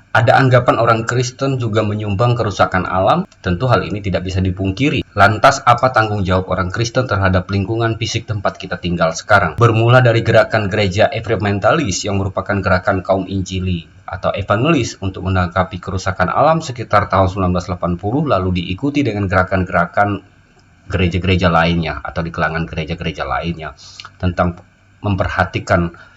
Ada anggapan orang Kristen juga menyumbang kerusakan alam, tentu hal ini tidak bisa dipungkiri. Lantas apa tanggung jawab orang Kristen terhadap lingkungan fisik tempat kita tinggal sekarang? Bermula dari gerakan gereja environmentalis yang merupakan gerakan kaum Injili atau evangelis untuk menanggapi kerusakan alam sekitar tahun 1980, lalu diikuti dengan gerakan-gerakan gereja-gereja lainnya atau di kalangan gereja-gereja lainnya tentang memperhatikan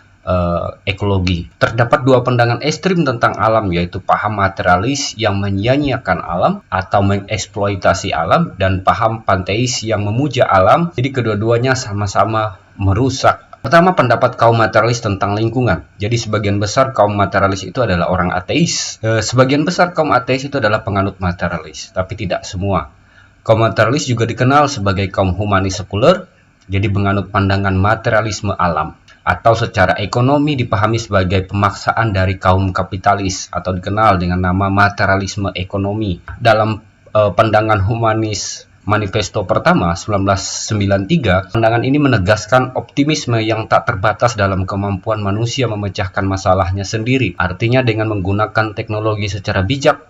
ekologi. Terdapat dua pandangan ekstrim tentang alam, yaitu paham materialis yang menyia-nyiakan alam atau mengeksploitasi alam, dan paham panteis yang memuja alam. Jadi kedua-duanya sama-sama merusak. Pertama, pendapat kaum materialis tentang lingkungan. Jadi sebagian besar kaum materialis itu adalah orang ateis. Sebagian besar kaum ateis itu adalah penganut materialis, tapi tidak semua. Kaum materialis juga dikenal sebagai kaum humanis sekuler, jadi menganut pandangan materialisme alam. Atau secara ekonomi dipahami sebagai pemaksaan dari kaum kapitalis atau dikenal dengan nama materialisme ekonomi. Dalam pandangan humanis manifesto pertama 1993, pandangan ini menegaskan optimisme yang tak terbatas dalam kemampuan manusia memecahkan masalahnya sendiri. Artinya dengan menggunakan teknologi secara bijak,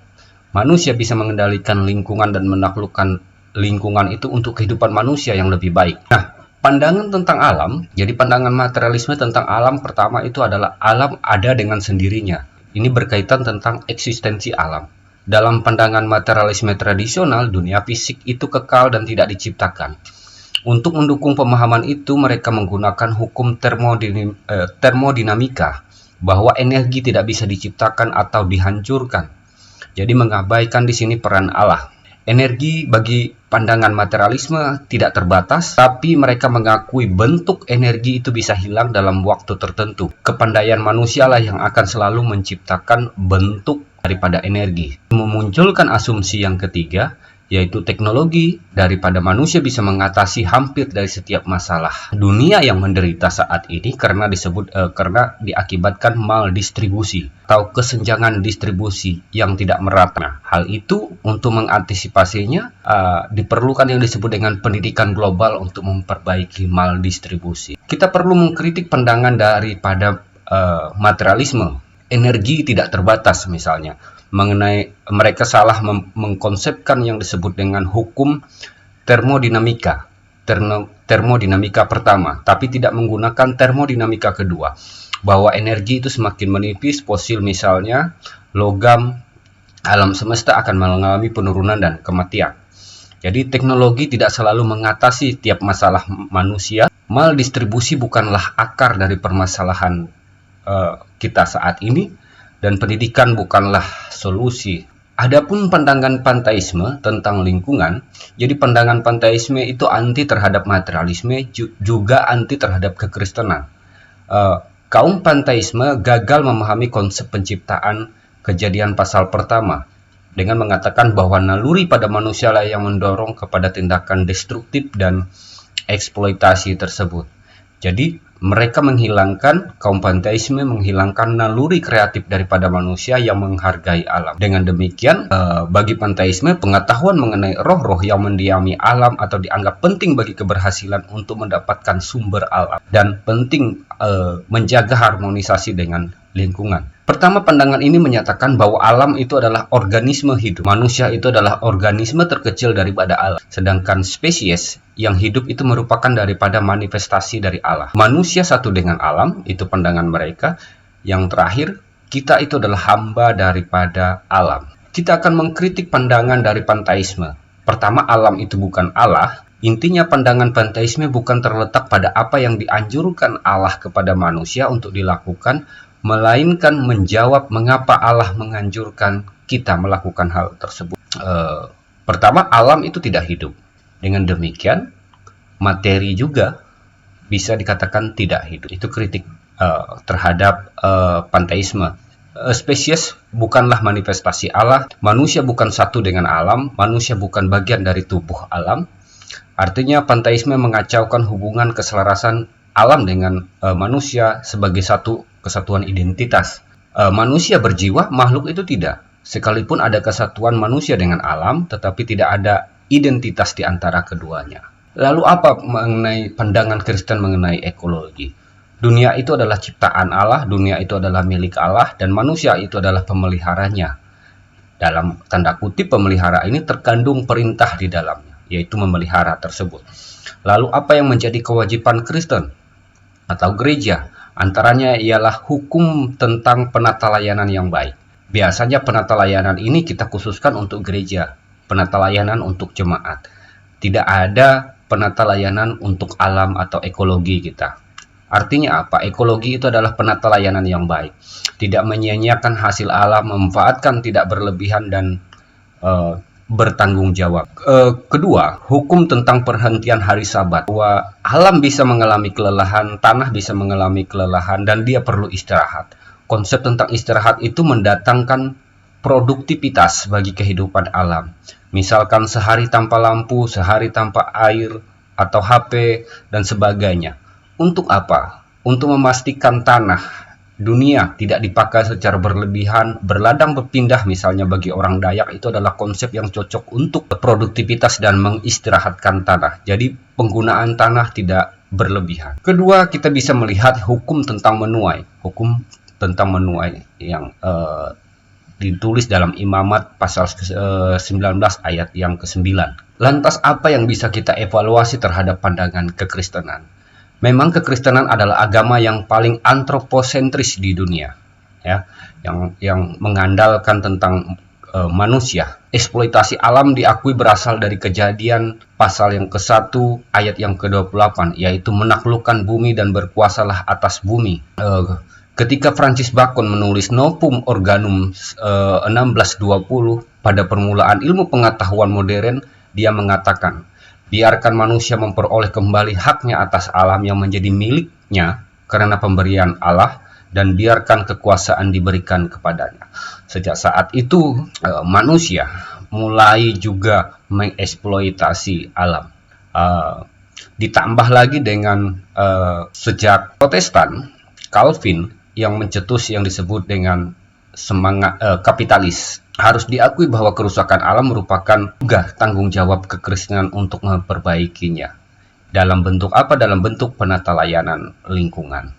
manusia bisa mengendalikan lingkungan dan menaklukkan lingkungan itu untuk kehidupan manusia yang lebih baik. Nah, pandangan tentang alam, jadi pandangan materialisme tentang alam pertama itu adalah alam ada dengan sendirinya. Ini berkaitan tentang eksistensi alam. Dalam pandangan materialisme tradisional, dunia fisik itu kekal dan tidak diciptakan. Untuk mendukung pemahaman itu, mereka menggunakan hukum termodinamika, bahwa energi tidak bisa diciptakan atau dihancurkan. Jadi mengabaikan di sini peran Allah. Energi bagi pandangan materialisme tidak terbatas, tapi mereka mengakui bentuk energi itu bisa hilang dalam waktu tertentu. Kepandaian manusialah yang akan selalu menciptakan bentuk daripada energi. Memunculkan asumsi yang ketiga, yaitu teknologi daripada manusia bisa mengatasi hampir dari setiap masalah dunia yang menderita saat ini karena diakibatkan maldistribusi atau kesenjangan distribusi yang tidak merata. Nah, hal itu untuk mengantisipasinya diperlukan yang disebut dengan pendidikan global untuk memperbaiki maldistribusi. Kita perlu mengkritik pandangan daripada materialisme. Energi tidak terbatas misalnya, mengenai mereka salah mengkonsepkan yang disebut dengan hukum termodinamika pertama, tapi tidak menggunakan termodinamika kedua, bahwa energi itu semakin menipis, fosil misalnya logam, alam semesta akan mengalami penurunan dan kematian. Jadi teknologi tidak selalu mengatasi tiap masalah manusia. Maldistribusi bukanlah akar dari permasalahan kita saat ini, dan pendidikan bukanlah solusi. Adapun pandangan panteisme tentang lingkungan, jadi pandangan panteisme itu anti terhadap materialisme, juga anti terhadap kekristenan. Kaum panteisme gagal memahami konsep penciptaan Kejadian pasal pertama dengan mengatakan bahwa naluri pada manusia lah yang mendorong kepada tindakan destruktif dan eksploitasi tersebut. Jadi kaum panteisme menghilangkan naluri kreatif daripada manusia yang menghargai alam. Dengan demikian, bagi panteisme, pengetahuan mengenai roh-roh yang mendiami alam atau dianggap penting bagi keberhasilan untuk mendapatkan sumber alam, dan penting menjaga harmonisasi dengan lingkungan. Pertama, pandangan ini menyatakan bahwa alam itu adalah organisme hidup. Manusia itu adalah organisme terkecil daripada alam. Sedangkan spesies yang hidup itu merupakan daripada manifestasi dari Allah. Manusia satu dengan alam, itu pandangan mereka. Yang terakhir, kita itu adalah hamba daripada alam. Kita akan mengkritik pandangan dari panteisme. Pertama, alam itu bukan Allah. Intinya pandangan panteisme bukan terletak pada apa yang dianjurkan Allah kepada manusia untuk dilakukan, melainkan menjawab mengapa Allah menganjurkan kita melakukan hal tersebut. Pertama, alam itu tidak hidup. Dengan demikian, materi juga bisa dikatakan tidak hidup. Itu kritik terhadap panteisme. Spesies bukanlah manifestasi Allah, manusia bukan satu dengan alam, manusia bukan bagian dari tubuh alam. Artinya panteisme mengacaukan hubungan keselarasan alam dengan manusia sebagai satu kesatuan identitas. Manusia berjiwa, makhluk itu tidak. Sekalipun ada kesatuan manusia dengan alam, tetapi tidak ada identitas di antara keduanya. Lalu apa mengenai pandangan Kristen mengenai ekologi? Dunia itu adalah ciptaan Allah, dunia itu adalah milik Allah, dan manusia itu adalah pemeliharanya. Dalam tanda kutip pemelihara ini terkandung perintah di dalamnya, yaitu memelihara tersebut. Lalu apa yang menjadi kewajiban Kristen atau gereja? Antaranya ialah hukum tentang penata layanan yang baik. Biasanya penata layanan ini kita khususkan untuk gereja, penata layanan untuk jemaat. Tidak ada penata layanan untuk alam atau ekologi kita. Artinya apa? Ekologi itu adalah penata layanan yang baik. Tidak menyia-nyiakan hasil alam, memanfaatkan tidak berlebihan dan bertanggung jawab. Kedua, hukum tentang perhentian hari Sabat. Bahwa alam bisa mengalami kelelahan, tanah bisa mengalami kelelahan, dan dia perlu istirahat. Konsep tentang istirahat itu mendatangkan produktivitas bagi kehidupan alam. Misalkan sehari tanpa lampu, sehari tanpa air, atau HP, dan sebagainya. Untuk apa? Untuk memastikan tanah dunia tidak dipakai secara berlebihan, berladang berpindah misalnya bagi orang Dayak itu adalah konsep yang cocok untuk produktivitas dan mengistirahatkan tanah. Jadi penggunaan tanah tidak berlebihan. Kedua, kita bisa melihat hukum tentang menuai. Hukum tentang menuai yang ditulis dalam Imamat pasal 19 ayat yang ke-9. Lantas apa yang bisa kita evaluasi terhadap pandangan kekristenan? Memang kekristenan adalah agama yang paling antroposentris di dunia, ya, yang mengandalkan tentang manusia. Eksploitasi alam diakui berasal dari Kejadian pasal yang ke-1 ayat yang ke-28, yaitu menaklukkan bumi dan berkuasalah atas bumi. Ketika Francis Bacon menulis Novum Organum 1620 pada permulaan ilmu pengetahuan modern, dia mengatakan, biarkan manusia memperoleh kembali haknya atas alam yang menjadi miliknya karena pemberian Allah, dan biarkan kekuasaan diberikan kepadanya. Sejak saat itu, manusia mulai juga mengeksploitasi alam. Ditambah lagi dengan sejak Protestan, Calvin yang mencetus yang disebut dengan semangat kapitalis. Harus diakui bahwa kerusakan alam merupakan juga tanggung jawab kekristenan untuk memperbaikinya. Dalam bentuk apa? Dalam bentuk penata layanan lingkungan.